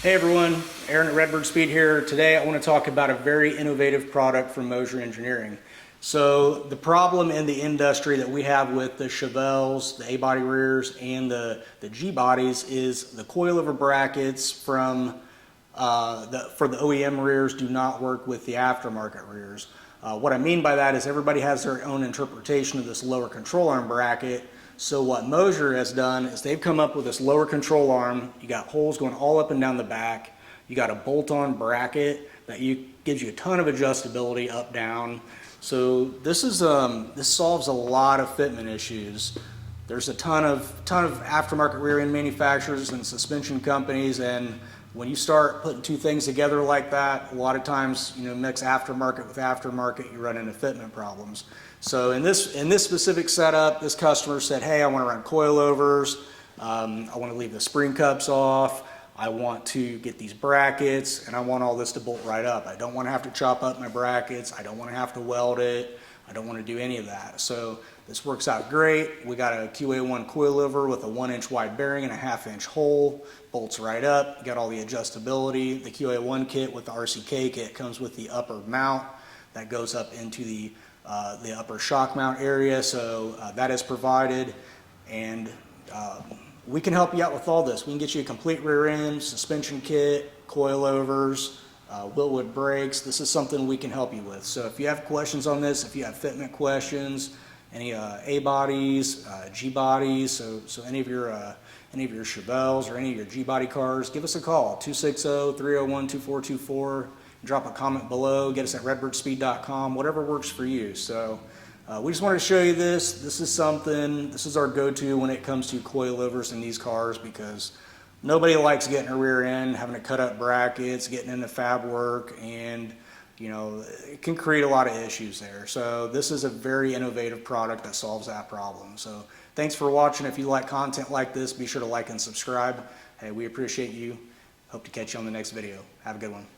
Hey everyone, Aaron at Redbird Speed here. Today I want to talk about a very innovative product from Moser Engineering. So the problem in the industry that we have with the Chevelles, the A-Body rears, and the G-bodies is the coilover brackets from for the OEM rears do not work with the aftermarket rears. What I mean by that is everybody has their own interpretation of this lower control arm bracket. So what Moser has done is they've come up with this lower control arm. You got holes going all up and down the back. You got a bolt-on bracket that gives you a ton of adjustability up, down. So this solves a lot of fitment issues. There's a ton of aftermarket rear end manufacturers and suspension companies, and when you start putting two things together like that, a lot of times, mix aftermarket with aftermarket, you run into fitment problems. So in this specific setup, this customer said, hey, I want to run coilovers, I want to leave the spring cups off, I want to get these brackets, and I want all this to bolt right up. I don't want to have to chop up my brackets, I don't want to have to weld it, I don't want to do any of that. So this works out great. We got a QA1 coilover with a 1-inch wide bearing and a 1/2-inch hole, bolts right up. You got all the adjustability. The QA1 kit with the RCK kit comes with the upper mount that goes up into the upper shock mount area. So that is provided, and we can help you out with all this. We can get you a complete rear end, suspension kit, coilovers, Wilwood brakes. This is something we can help you with. So if you have questions on this, if you have fitment questions, any A-bodies, G-bodies, so any of your Chevelles or any of your G-body cars, give us a call, 260-301-2424. Drop a comment below, get us at redbirdspeed.com, whatever works for you. So we just wanted to show you this. This is our go-to when it comes to coilovers in these cars, because nobody likes getting a rear end, having to cut up brackets, getting into fab work, and it can create a lot of issues there. So this is a very innovative product that solves that problem. So thanks for watching. If you like content like this, be sure to like and subscribe. Hey, we appreciate you. Hope to catch you on the next video. Have a good one.